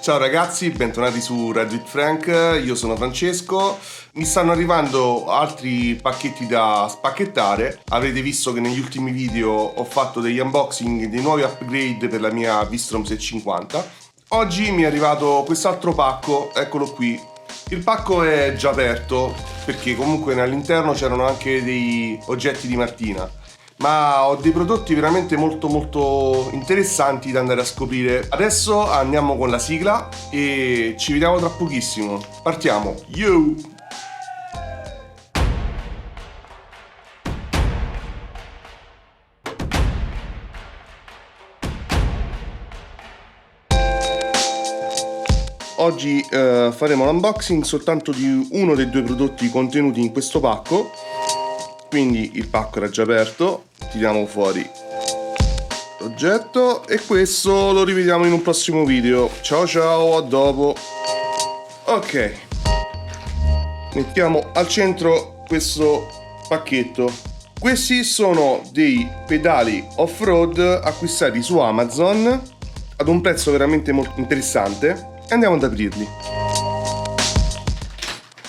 Ciao ragazzi, bentornati su Reddit Frank, io sono Francesco. Mi stanno arrivando altri pacchetti da spacchettare. Avrete visto che negli ultimi video ho fatto degli unboxing, dei nuovi upgrade per la mia Vistrom 650. Oggi mi è arrivato quest'altro pacco, eccolo qui. Il pacco è già aperto perché comunque all'interno c'erano anche dei oggetti di Martina. Ma ho dei prodotti veramente molto interessanti da andare a scoprire. Adesso andiamo con la sigla e ci vediamo tra pochissimo. Partiamo. Yo! Oggi faremo l'unboxing soltanto di uno dei due prodotti contenuti in questo pacco. Quindi il pacco era già aperto, tiriamo fuori l'oggetto e questo lo rivediamo in un prossimo video. Ciao, a dopo. Ok, mettiamo al centro questo pacchetto. Questi sono dei pedali off-road acquistati su Amazon ad un prezzo veramente molto interessante e andiamo ad aprirli.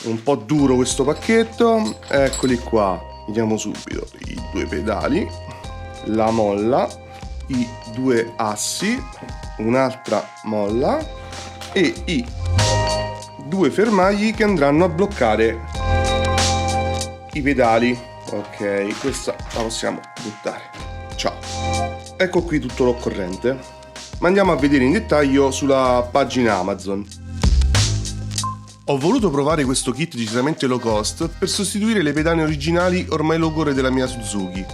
È un po' duro questo pacchetto, eccoli qua. Vediamo subito i due pedali, la molla, i due assi, un'altra molla e i due fermagli che andranno a bloccare i pedali. Ok, questa la possiamo buttare. Ciao. Ecco qui tutto l'occorrente. Ma andiamo a vedere in dettaglio sulla pagina Amazon. Ho voluto provare questo kit decisamente low cost per sostituire le pedane originali ormai logore della mia Suzuki.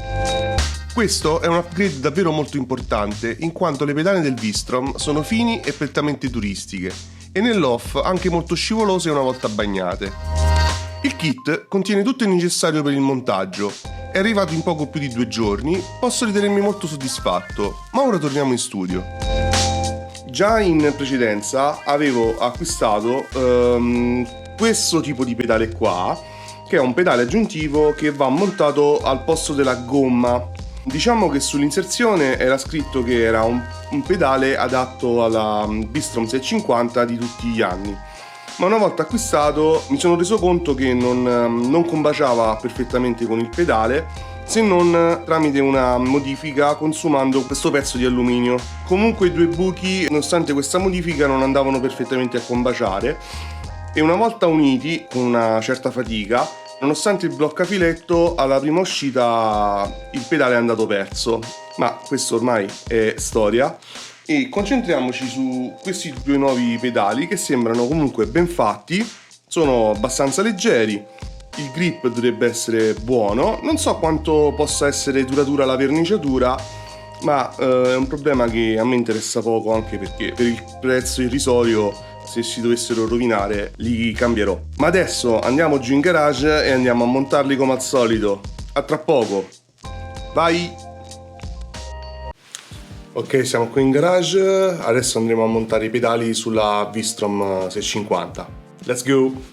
Questo è un upgrade davvero molto importante in quanto le pedane del Vistrom sono fini e prettamente turistiche e nell'off anche molto scivolose una volta bagnate. Il kit contiene tutto il necessario per il montaggio, è arrivato in poco più di 2 giorni, posso ritenermi molto soddisfatto, ma ora torniamo in studio. Già in precedenza avevo acquistato questo tipo di pedale qua, che è un pedale aggiuntivo che va montato al posto della gomma. Diciamo che sull'inserzione era scritto che era un pedale adatto alla Vistrom 650 di tutti gli anni, ma una volta acquistato mi sono reso conto che non combaciava perfettamente con il pedale, se non tramite una modifica consumando questo pezzo di alluminio. Comunque i due buchi, nonostante questa modifica, non andavano perfettamente a combaciare e una volta uniti con una certa fatica, nonostante il bloccafiletto, alla prima uscita il pedale è andato perso. Ma questo ormai è storia e concentriamoci su questi due nuovi pedali che sembrano comunque ben fatti, sono abbastanza leggeri. Il grip dovrebbe essere buono, non so quanto possa essere duratura la verniciatura, ma è un problema che a me interessa poco, anche perché per il prezzo irrisorio, se si dovessero rovinare, li cambierò. Ma adesso andiamo giù in garage e andiamo a montarli come al solito. A tra poco. Vai! Ok, siamo qui in garage, adesso andremo a montare i pedali sulla Vistrom 650. Let's go!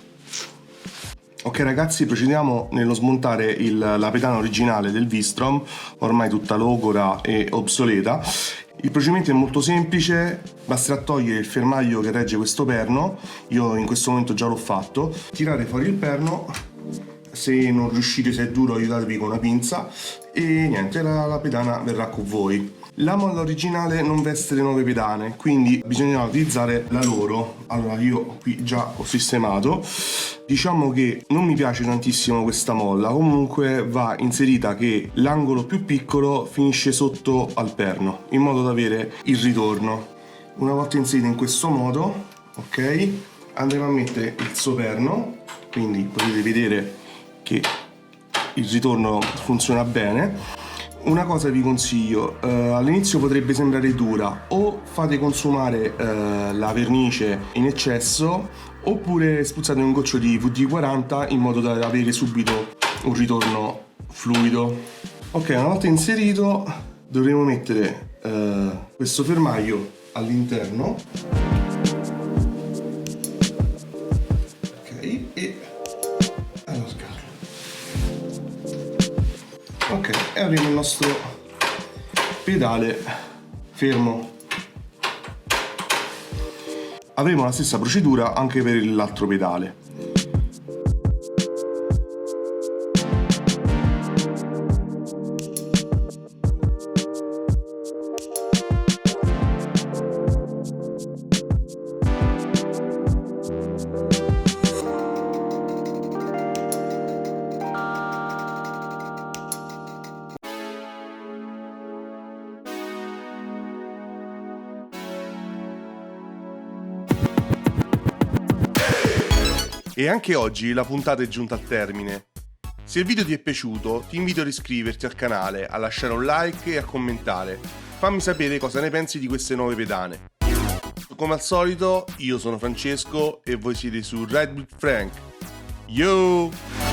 Ok ragazzi, procediamo nello smontare la pedana originale del Vistrom, ormai tutta logora e obsoleta. Il procedimento è molto semplice, basterà togliere il fermaglio che regge questo perno, io in questo momento già l'ho fatto, tirare fuori il perno, se non riuscite, se è duro, aiutatevi con una pinza e niente, la pedana verrà con voi. La molla originale non veste le nuove pedane, quindi bisogna utilizzare la loro. Allora io qui già ho sistemato. Diciamo che non mi piace tantissimo questa molla, comunque va inserita che l'angolo più piccolo finisce sotto al perno, in modo da avere il ritorno. Una volta inserita in questo modo, ok, andremo a mettere il suo perno, quindi potete vedere che il ritorno funziona bene. Una cosa vi consiglio, all'inizio potrebbe sembrare dura, o fate consumare la vernice in eccesso oppure spruzzate un goccio di WD-40 in modo da avere subito un ritorno fluido. Ok, una volta inserito dovremo mettere questo fermaglio all'interno, ok, e allargarlo. Ok, e avremo il nostro pedale fermo. avremo la stessa procedura anche per l'altro pedale. E anche oggi la puntata è giunta al termine. Se il video ti è piaciuto, ti invito ad iscriverti al canale, a lasciare un like e a commentare. Fammi sapere cosa ne pensi di queste nuove pedane. Come al solito, io sono Francesco e voi siete su Ride with Frank. Yo!